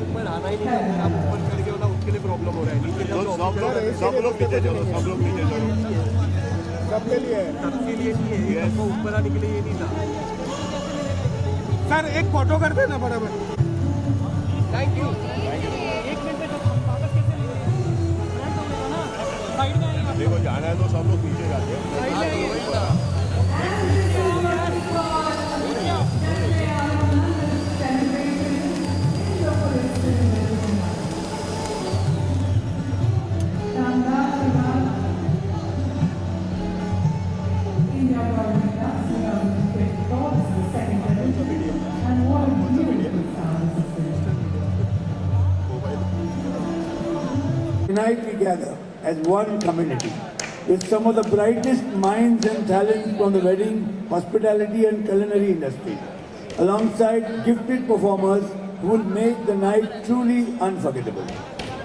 ऊपर आना ही नहीं है, आप ऊपर चढ़ गए हो ना, उसके लिए प्रॉब्लम हो रहा है। नीचे जब सब लोग नीचे चलो, सब लोग नीचे चलो, सबके लिए, सबके लिए नहीं है, आपको ऊपर आने के लिए ये नहीं था। सर एक फोटो कर देना बराबर। Thank you. देखो जाना है तो सब लोग नीचे जाते हैं। Tonight we gather as one community with some of the brightest minds and talents from the wedding, hospitality and culinary industry, alongside gifted performers who will make the night truly unforgettable.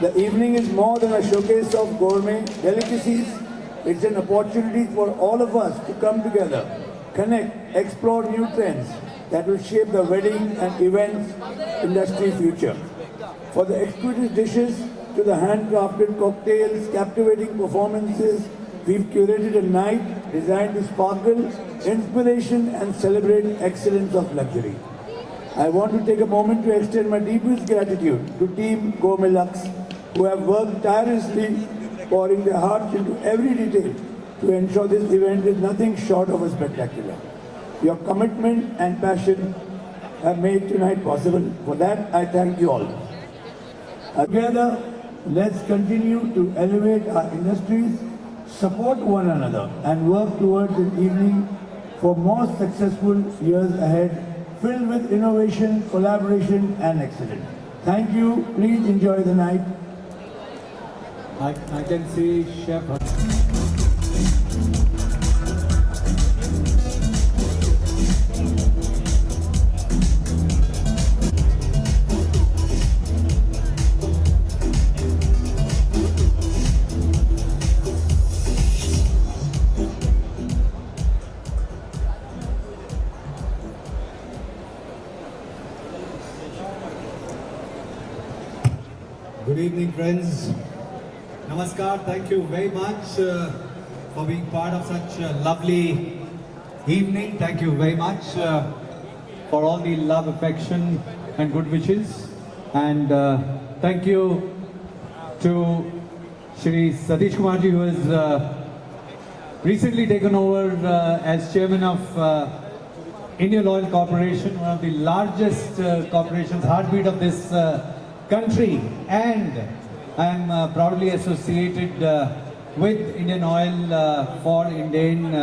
The evening is more than a showcase of gourmet delicacies. It's an opportunity for all of us to come together, connect, explore new trends that will shape the wedding and events industry future. For the exquisite dishes to the handcrafted cocktails, captivating performances, we've curated a night designed to sparkle, inspiration and celebrate excellence of luxury. I want to take a moment to extend my deepest gratitude to Team Gourmet Lux, who have worked tirelessly, pouring their hearts into every detail to ensure this event is nothing short of a spectacular. Your commitment and passion have made tonight possible. For that, I thank you all. Together, let's continue to elevate our industries, support one another, and work towards an evening for more successful years ahead, filled with innovation, collaboration, and excellence. Thank you. Please enjoy the night. I can see Chef. Good evening, friends. Namaskar. Thank you very much for being part of such a lovely evening. Thank you very much for all the love, affection, and good wishes. And thank you to Shri Satish Kumarji, who has recently taken over as chairman of Indian Oil Corporation, one of the largest corporations, heartbeat of this country, and I am proudly associated with Indian Oil for Indian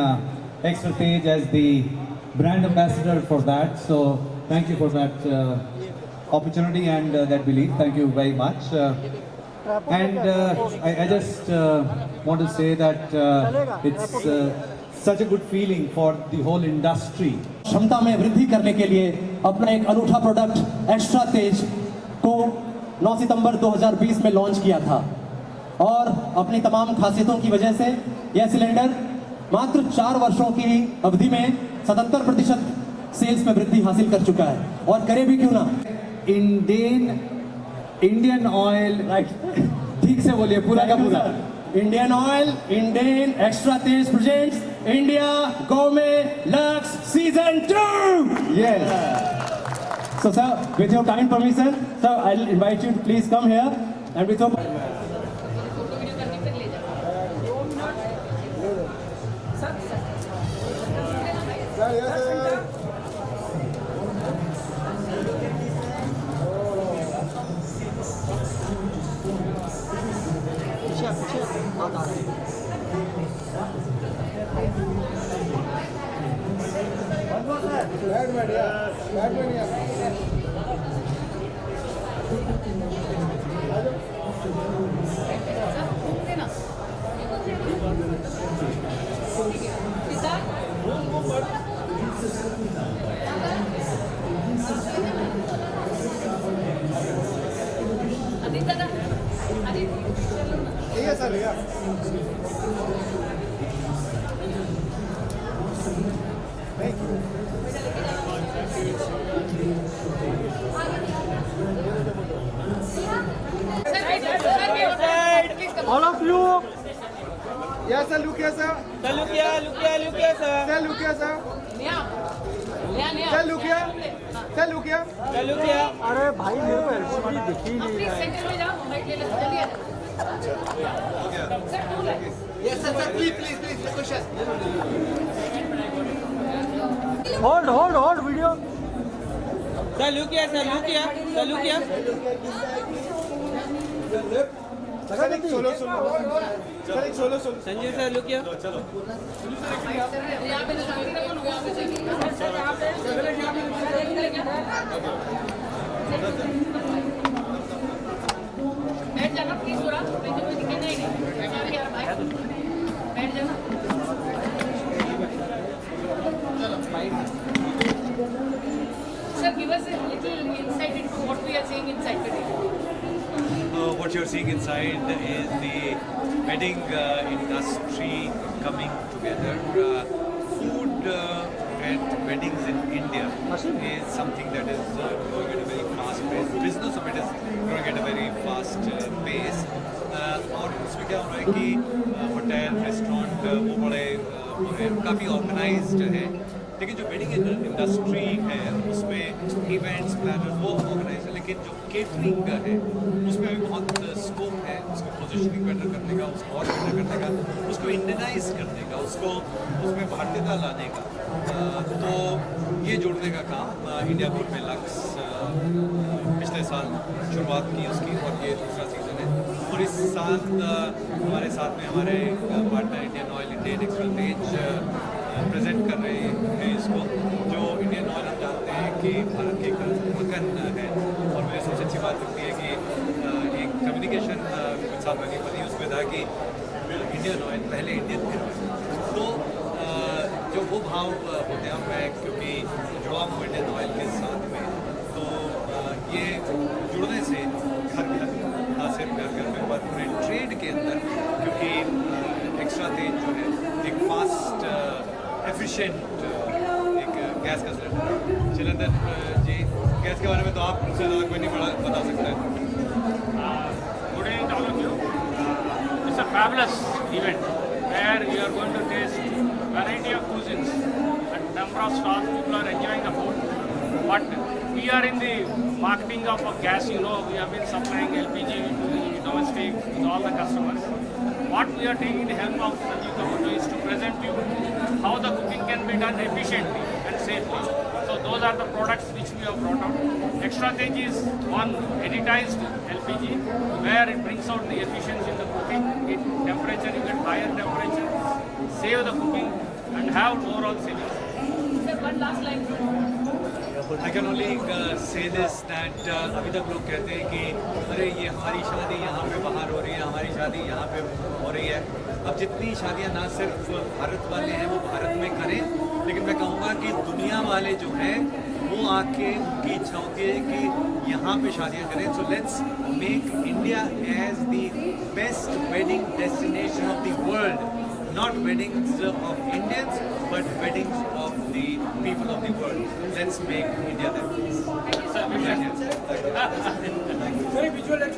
Extra Stage as the brand ambassador for that. So thank you for that opportunity and that belief. Thank you very much. I just want to say that it's such a good feeling for the whole industry. क्षमता में वृद्धि करने के लिए अपना एक अनूठा product extra तेज को 9 सितंबर 2020 में लॉन्च किया था और अपनी तमाम खासियतों की वजह से यह सिलेंडर मात्र 4 वर्षों की अवधि में 77% सेल्स में वृद्धि हासिल कर चुका है और करे भी क्यों ना। इंडियन ऑयल, राइट, ठीक से बोलिए पूरा का पूरा। Indian oil, Indian extra Tej presents India gourmet lux season 2। Yes. So sir, with your kind permission, sir, I'll invite you to please come here and with your sir, look here, sir. Sir, look here, look here, look here, sir. Sir, look here, sir. Sir, look here. Sir, look here. Sir, look here. अरे भाई मेरे को LCD दिख ही नहीं रहा है centre में जाओ राइट ले लो चलिए hold hold hold video Sir, look here, sir, look here. Sir, look here. Sir, एक solo. Sir, एक solo. Sanjay, sir, look here. यहाँ पे तो सामने कौन होगा यहाँ पे सर यहाँ पे बैठ जाना प्लीज थोड़ा मुझे कोई दिक्कत नहीं सॉरी यार भाई बैठ जाना Sir, give us a little insight into what we are seeing inside today. What you're seeing inside is the wedding industry coming together. Food at weddings in India is something that is going at a very fast pace. Business of it is growing at a very fast pace. और उसमें क्या हो रहा है कि hotel restaurant वो बड़े काफ़ी ऑर्गेनाइज्ड है, लेकिन जो वेडिंग इंडस्ट्री है उसमें इवेंट्स प्लानर वो ऑर्गेनाइज है, लेकिन जो केटरिंग का है उसमें भी बहुत स्कोप है उसको पोजिशनिंग बेटर करने का, उसको और बेटर करने का, उसको इंडियनाइज करने का, उसको उसमें भारतीयता लाने का। तो ये जोड़ने का काम इंडिया बुल में लक्स पिछले साल शुरुआत की उसकी, और ये दूसरा सीज़न है। और इस साल हमारे साथ में हमारे partner Indian oil, Indian express present कर रहे हैं इसको, जो इंडियन ऑयल हम जानते हैं कि भारत की एक धड़कन है। और मुझे सबसे अच्छी बात लगती है कि एक कम्युनिकेशन कुछ साल पहले बनी, उसमें था कि इंडियन ऑयल पहले इंडियन फिर ऑयल। तो जो वो भाव होते हैं, मैं क्योंकि जुड़ा हूँ इंडियन ऑयल के साथ में, तो ये जुड़ने से घर घर ना सिर्फ घर घर में पर पूरे ट्रेड के अंदर, क्योंकि एक्स्ट्रा तेज जो है एक फास्ट एफिशिएंट एक गैस का सिलेंडर। चिलंदर जी, गैस के बारे में तो आप मुझसे ज़्यादा कोई नहीं बता सकता है। Good evening to all of you. It's a fabulous event where we are going to taste variety of cuisines and number of stalls. People are enjoying the food. But we are in the marketing of gas. You know, we have been supplying LPG to the domestic to all the customers. What we are taking the help of Sanjeev Kapoor is to present you how the cooking can be done efficiently and safely. So those are the products which we have brought out. Extra Tej is one editized LPG where it brings out the efficiency in the cooking. In temperature, you get higher temperature, save the cooking and have overall savings. Sir, one last line. I can only say this that अभी तक लोग कहते हैं कि अरे ये हमारी शादी यहाँ पे बाहर हो रही है, हमारी शादी यहाँ पे हो रही है। अब जितनी शादियाँ ना सिर्फ भारत वाले हैं वो भारत में करें, लेकिन मैं कहूँगा कि दुनिया वाले जो हैं वो आके उनकी इच्छा होती है कि यहाँ पे शादियाँ करें। So let's make India as the best wedding destination of the world, not weddings of Indians, but weddings of the people of the world. Let's make India that place. Very visual and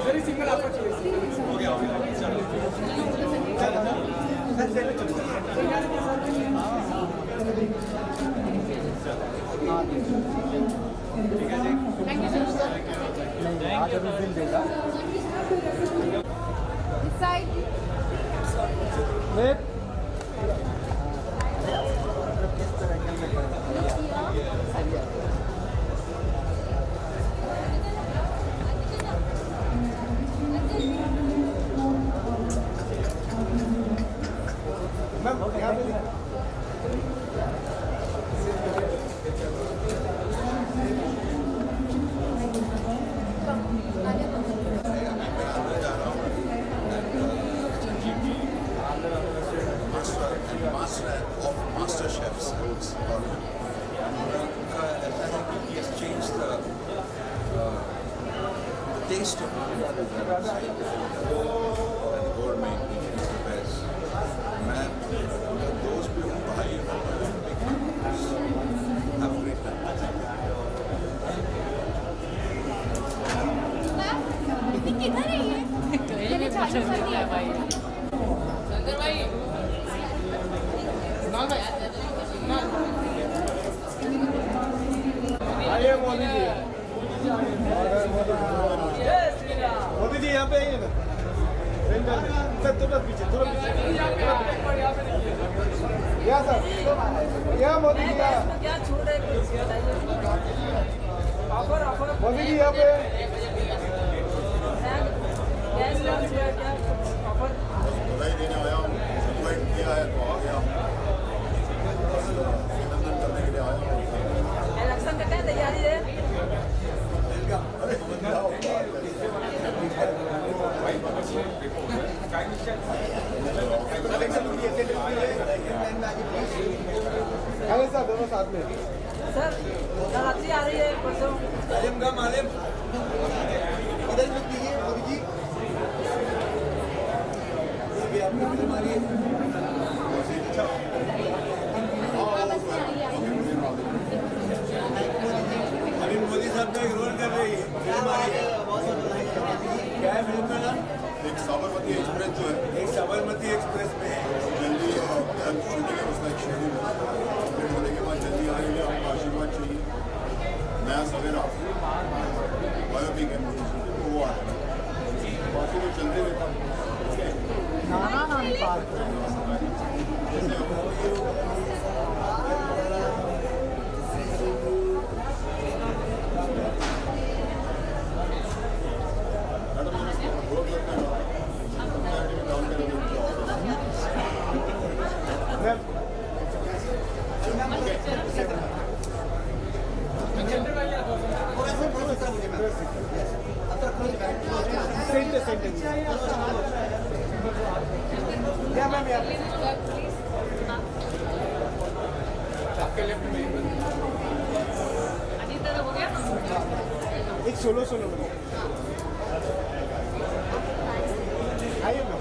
very single approach. Thank you, sir. This side. Master chefs, I would call it. I think he has changed the taste of food and go sure मैं best मैं दोस्त भी हूँ भाई किधर है ये भाई शंकर भाई आइए मोदी जी, मोदी जी यहाँ पे आइए ना। सर थोड़ा पीछे, थोड़ा पीछे। यहाँ सर, यहाँ मोदी जी, यहाँ क्या छूट है मोदी जी यहाँ पे। गैस लॉन्च हुआ क्या ऑफर बधाई देने आया हूँ, इन्वाइट किया है तो आ गया हूँ, अभिनंदन करने के लिए आया हूँ। इलेक्शन का क्या तैयारी है अरे सर दोनों साथ में। सर नवरात्रि आ रही है परसों मालिम का मालिम इधर मत कीजिए मोदी जी। अभी आपको फिल्म आ रही है। अभी मोदी साहब का एक रोल कर रही है, फिल्म आ रही है। क्या है फिल्म का नाम? एक साबरमती एक्सप्रेस जो है, एक साबरमती एक्सप्रेस में जल्दी शूटिंग है, उसका एक शेड्यूल कंप्लीट होने के बाद जल्दी आएंगे। आपका आशीर्वाद चाहिए। नया सवेरा बायोपिक है मोदी जी, तो वो आ रहा है। बाकी तो चलते रहता है। क्या मैम यहाँ पे? अजीत दादा हो गया एक सोलो सोलो में आइए ना।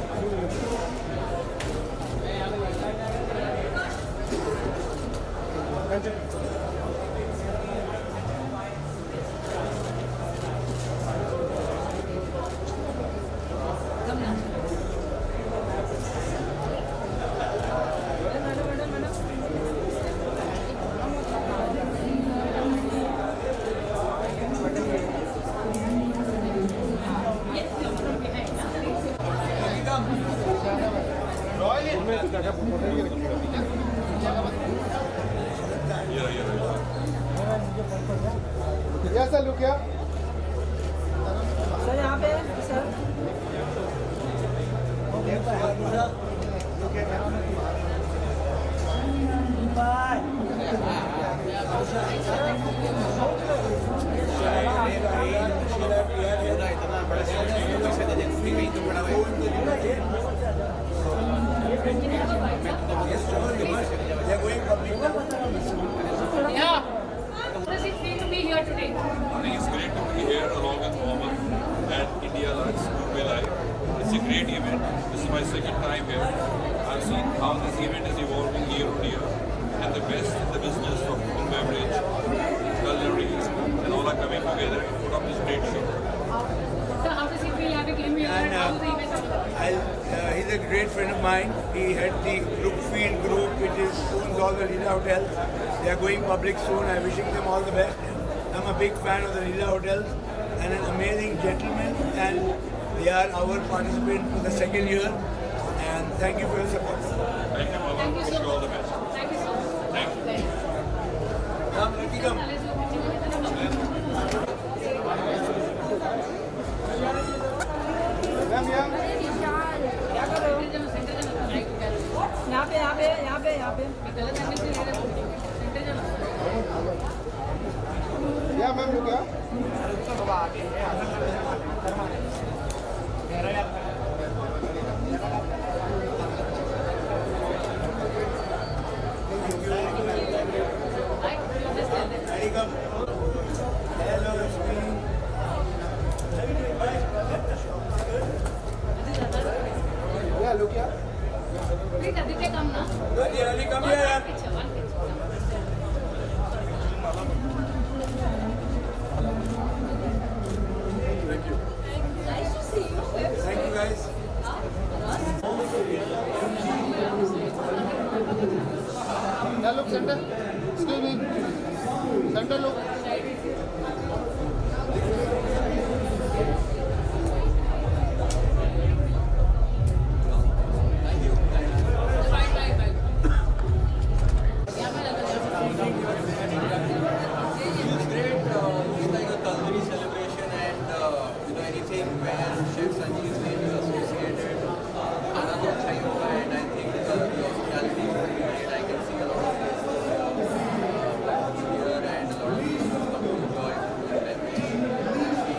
या सर लुक या सर यहाँ पे sir How does it feel to be here today? I think it's great to be here along with Mohammed at India Lux Dubai Live. It's a great event. This is my second time here. I've seen how this event is evolving year on year, and the best in the business of food, beverage, culinary, and all are coming together to put up this great show. So how does it feel having him here? And, How the event he's a great friend of mine. He had the Brookfield Group, which is owns all the Leela hotels. They are going public soon. I'm wishing them all the best. I'm a big fan of the Leela hotels and an amazing gentleman. And they are our participant for the second year. And thank you for your support. Thank you, Mohammed. Thank you Wish so you all the much. best. Thank you so much. Thank you. Come, Lucky, come. Come here. क्या कर रहे हो? यहाँ पे यहाँ पे यहाँ पे यहाँ पे गलत एंगल से ले रहे हो सेंटर जाना Yeah, ma'am, look here. It's great, it's like a culinary celebration and anything where Chef Sanjeev's name is associated. खाना तो अच्छा ही होगा and I think the hospitality is very great. I can see a lot of places here and a lot of people come to enjoy food and beverage.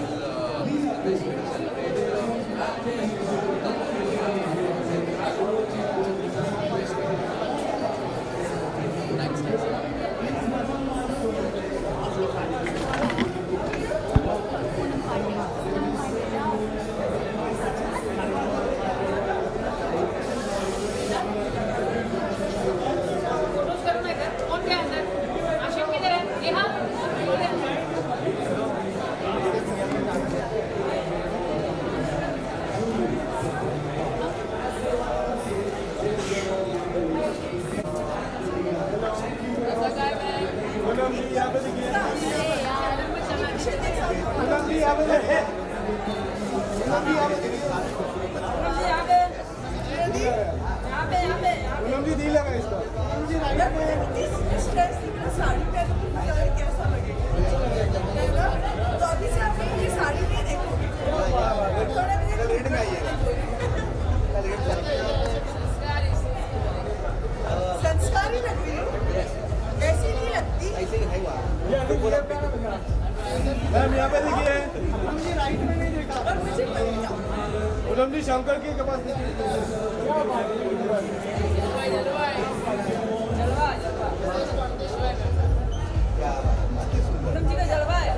I feel the best way to celebrate संस्कारी लग रही हो, ऐसी नहीं लगती। Ma'am यहाँ पे देखिए, राइट में नहीं देखा और मुझे पूनम जी शंकर के पास देखिए। पूनम जी का जलवा है।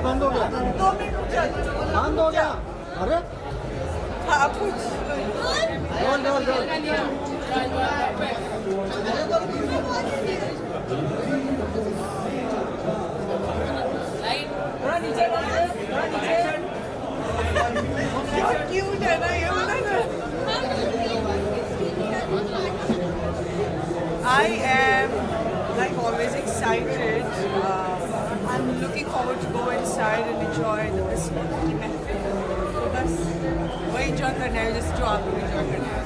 बंद हो गया, 2 मिनट रुक जा। बंद हो गया। अरे हाँ कुछ थोड़ा नीचे थोड़ा नीचे। क्या क्यूट है ना ये वाला ना। I am like always excited. I'm looking forward to go inside and enjoy the Christmas महफिल। तो बस वही enjoy करना है जैसे जो आप लोग enjoy करना है।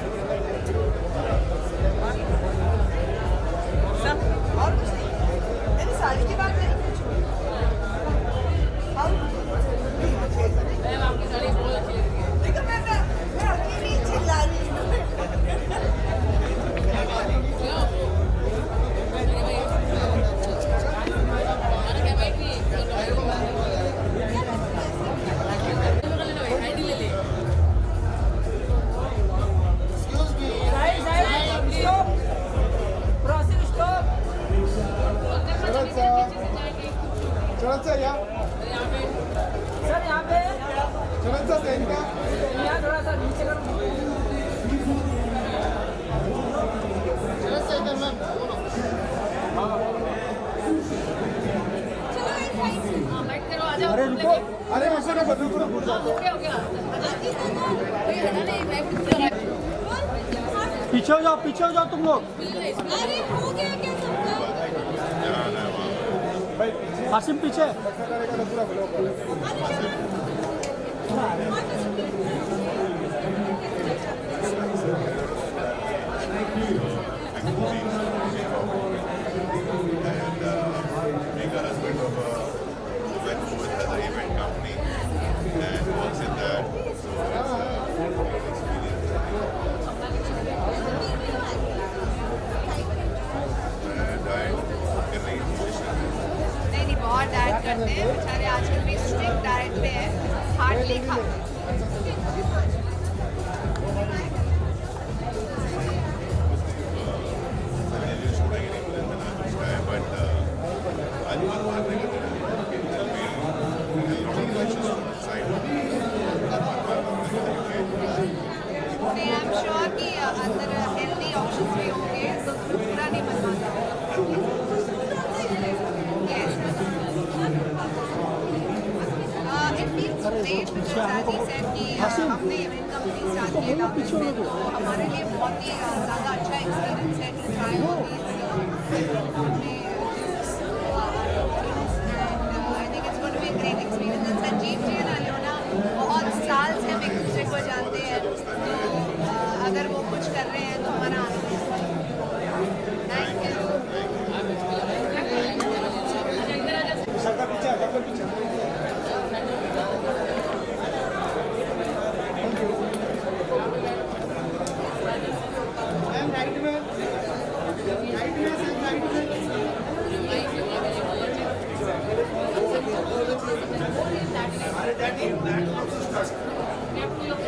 सब और कुछ नहीं। मेरी साड़ी की बात नहीं कुछ। मैम आपकी साड़ी बहुत अच्छी लग रही है। देखो मैं अकेली चिल्ला रही हूँ। सर यहाँ पे यहाँ थोड़ा सा नीचे अरे रुको, अरे पीछे हो जाओ तुम लोग। हाशिम पीछे। being a husband of a woman who has an event company and works in that. So it's a experience. And I कर रही position. नहीं बहुत डाइट करते हैं बेचारे आजकल भी स्ट्रिक्ट डाइट पे है हार्डली खाते हैं छोड़ेंगे नहीं मुझे मैंने कुछ है but आज बात करने का अंदर हेल्दी ऑप्शंस भी होंगे तो पूरा नहीं बनवाना It feels great because as he said कि हमने इवेंट कंपनी स्टार्ट किया था तो हमारे लिए बहुत ही ज़्यादा अच्छा एक्सपीरियंस है to try all these हमने I think it's going to be a great experience. And Sanjeev ji और अलियोना बहुत साल से हम एक दूसरे को जानते हैं तो अगर वो कुछ कर रहे हैं तो हमारा आनंद है. Thank you.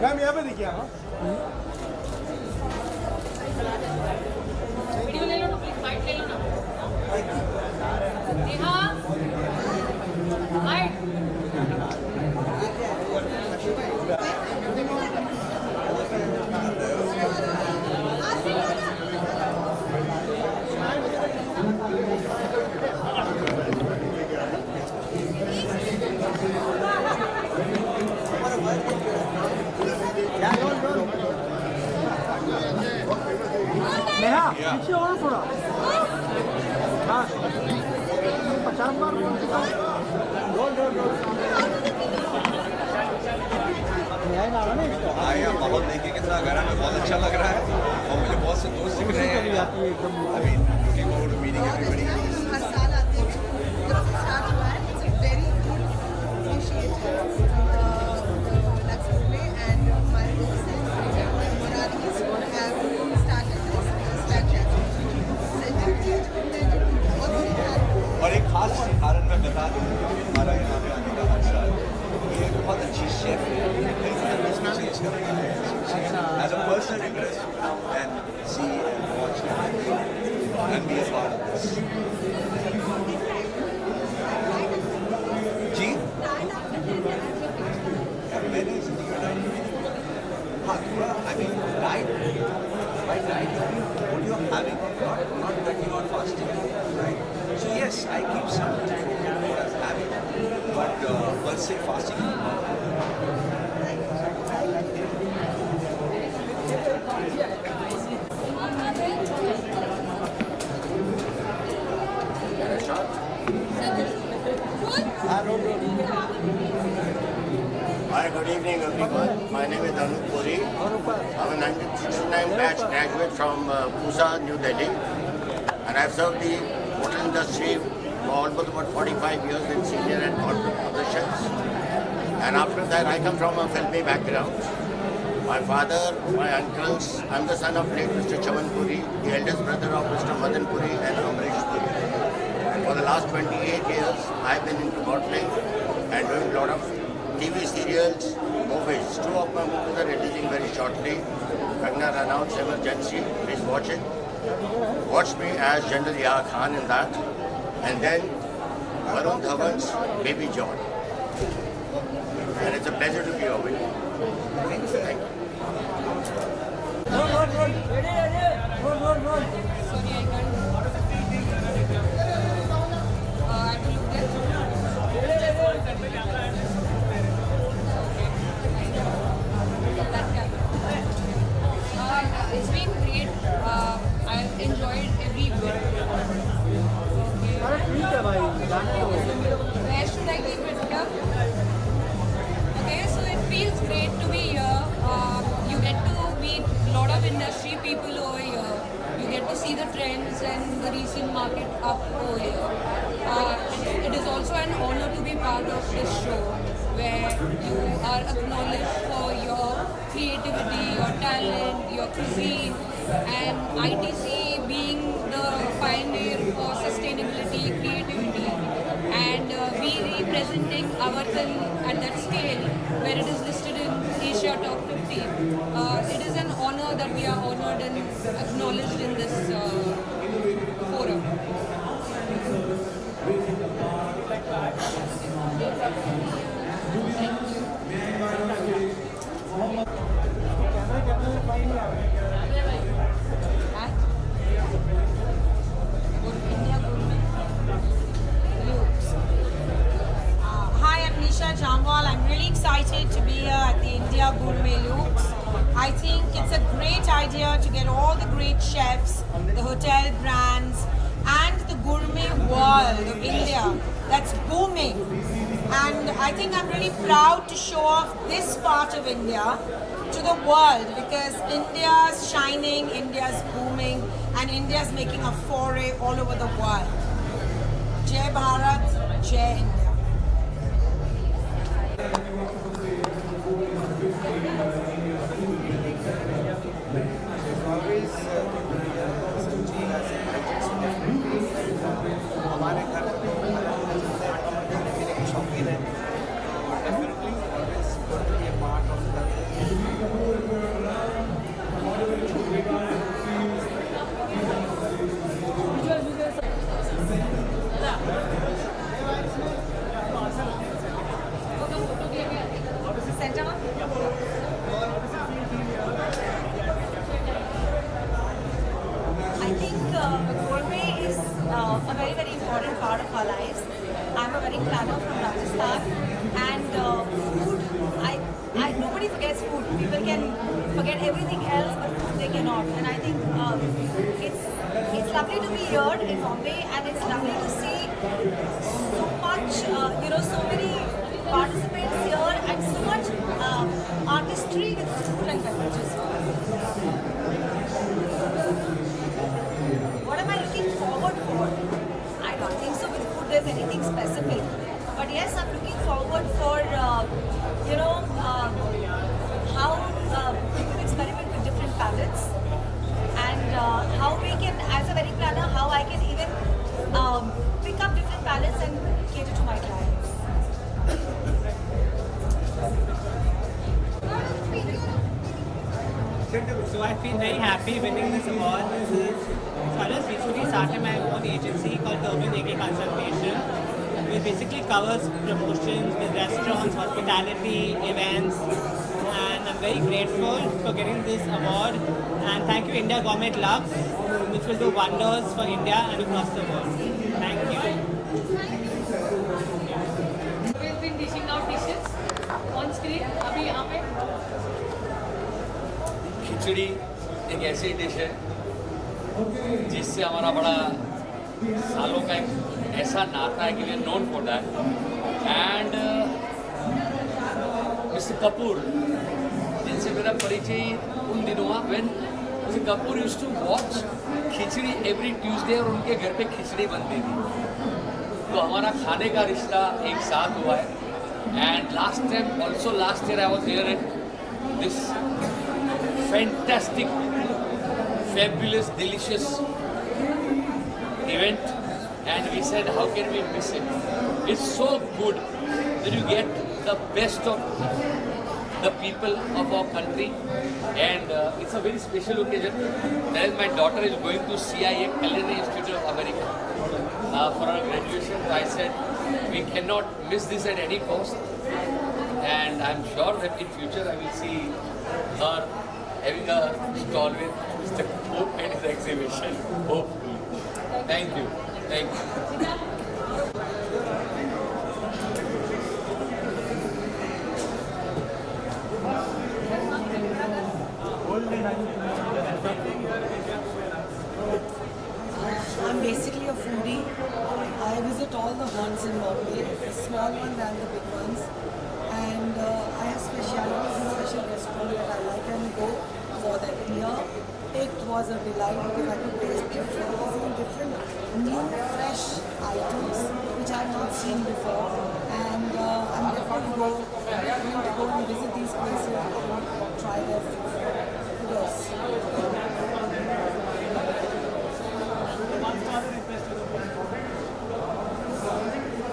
मैम यहाँ पे देखिए आप वीडियो ले लो ना प्लीज बाइट ले लो ना नेहा बाइट नेहा पीछे हो ना थोड़ा हाँ 50 बार बोल चुका हूँ माहौल देखिए कितना गर्म है, बहुत अच्छा लग रहा है और मुझे बहुत से दोस्त दिख रहे हैं अभी looking forward to meeting everybody. हर साल आते हैं जब से स्टार्ट हुआ है it's very good initiative Lux Play and my दोस्त हैं Murad is going to have started this Snapchat. Sanjeev ji बहुत और एक खास कारण मैं बता दूं हमारा यहाँ पे आने का मकसद ये बहुत अच्छी शेफ है as a personal interest and see and watch and be a part of this जी मैंने हाँ थोड़ा I mean diet by diet what you are having not tracking or fasting right so yes I keep some food what I'm having but per se fasting is not. Hi, good evening everyone. My name is Anup Puri. I'm a 1969 batch graduate from Pusa, New Delhi. And I've served the hotel industry for almost about 45 years in senior and corporate positions. And after that, I come from a filmy background. My father, my uncles, I'm the son of late Mr. Chaman Puri, the eldest brother of Mr. Madan Puri and Amrish Puri. And for the last 28 years, I've been into modeling and doing a lot of TV serials, movies. Two of my movies are releasing very shortly. Kangna Ranaut's Emergency, please watch it. Watch me as General Yah Khan in that. And then Varun Dhawan's Baby John. And it's a pleasure to be here with you. Thank you. Sorry, I can't. I have to look there. It's been great. I've enjoyed every bit. Where should I keep it here? Okay, so it feels great to be here. You get to meet a lot of industry people over here. You get to see the trends and the recent market up over here. It is also an honor to be part of this show where you are acknowledged for your creativity, your talent, your cuisine, and ITC being the pioneer for sustainability, creativity, and we representing Avartan at that honor that we are honored and acknowledged in this forum. Hi, I'm Nisha Jamwal. I'm really excited to be here at the India Gourmet Looks. I think it's a great idea to get all the great chefs, the hotel brands, and the gourmet world of India that's booming. And I think I'm really proud to show off this part of India to the world because India's shining, India's booming, and India's making a foray all over the world. Jai Bharat, Jai India. हमारे घर में शौकीन है definitely always going to be a part of I think gourmet is a very, very important part of our lives. I'm a wedding planner from Rajasthan, and food, nobody forgets food. People can forget everything else, but food they cannot. And I think it's lovely to be here in Bombay, and it's lovely to see so much, so many participants here, and so much artistry with food and beverages. What am I looking forward for? I don't think so with food there's anything specific. But yes, I'm looking forward for, how people experiment with different palettes and how we can, as a wedding planner, how I can even pick up different palettes and cater to my clients. So I feel very happy winning this award. I just recently started my own agency called Turban AK Consultation, which basically covers promotions with restaurants, hospitality, events, and I'm very grateful for getting this award. And thank you India Gourmet Lux, which will do wonders for India and across the world. Thank you. We've been dishing out dishes on screen. अभी यहाँ पे खिचड़ी एक ऐसी dish है जिससे हमारा बड़ा सालों का एक ऐसा नाता है कि we are known for that and mister Kapoor जिनसे मेरा परिचय उन दिनों हुआ when mister Kapoor used to watch Khichdi every Tuesday और उनके घर पे खिचड़ी बनती थी तो हमारा खाने का रिश्ता एक साथ हुआ है and last year I was here at this fantastic, fabulous, delicious event and we said how can we miss it. It's so good that you get the best of the people of our country and it's a very special occasion. That is my daughter is going to CIA, Culinary Institute of America for her graduation. So I said we cannot miss this at any cost and I'm sure that in future I will see her having a stall with Mr. Pope and his exhibition, hopefully. Thank you. Thank you. I'm basically a foodie. I visit all the haunts in Bombay, the small ones and the big ones. And I have specialities in special restaurants that I like and go for them. Here, it was a delight because I could taste different cuisine, different new fresh items which I have not seen before. And I'm definitely going to go and visit these places and try their food. Yes.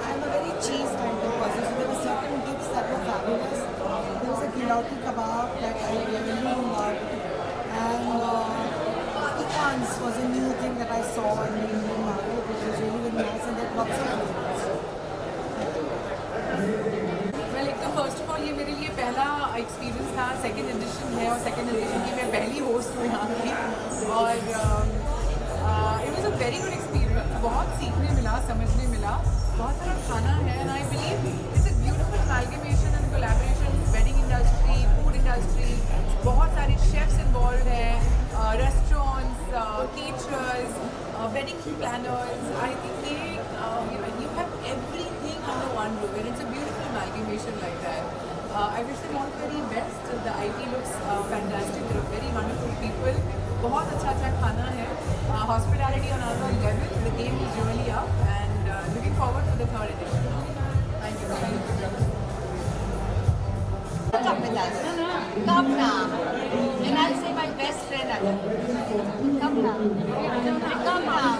I'm a very cheese kind of person, so there were certain dips that were fabulous. There was a gilauti kebab that I really loved, second edition है और second edition की मैं पहली host हूँ यहाँ की और it was a very good experience. बहुत सीखने मिला, समझने मिला, बहुत सारा खाना है and I believe it's a beautiful amalgamation and collaboration. Wedding industry, food industry, बहुत सारे शेफ्स इन्वॉल्व हैं, restaurants, caterers, wedding planners. I think you have everything under one roof and it's a beautiful amalgamation like that. I wish them all the very best. The IT looks fantastic. They're very wonderful people. बहुत अच्छा खाना है. Hospitality on another level. The game is really up and looking forward to the third edition. Thank you. Come with us. Come now. And I'll say my best friend Anu. Come now. Come now.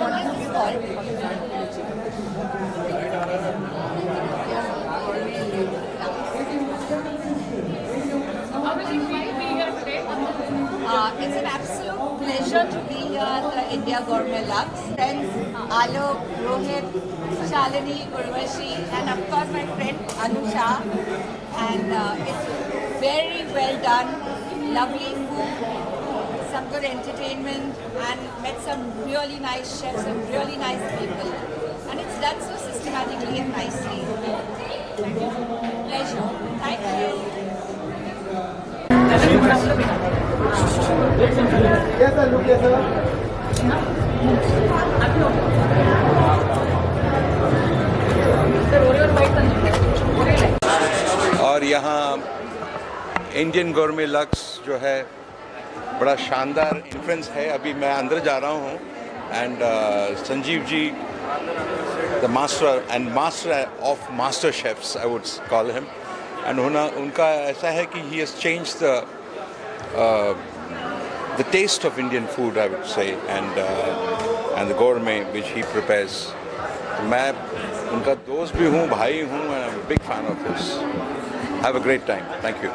What is this called? How will you feel being here today? It's an absolute pleasure to be here at the India Gourmet Lux. Friends Alok, Rohit, Shalini, Urvashi, and of course my friend Anusha. And it's very well done, lovely food, some good entertainment, and met some really nice chefs and really nice people. And it's done so systematically and nicely. Pleasure. Thank you. और यहाँ Indian गॉर्मे lux जो है बड़ा शानदार influence है. अभी मैं अंदर जा रहा हूँ and Sanjeev ji the master and master of master chefs I would call him and उनका ऐसा है कि he has changed the taste of Indian food, I would say, and the gourmet which he prepares. मैं उनका दोस्त भी हूँ, भाई हूँ, and I'm a big fan of his. Have a great time. Thank you.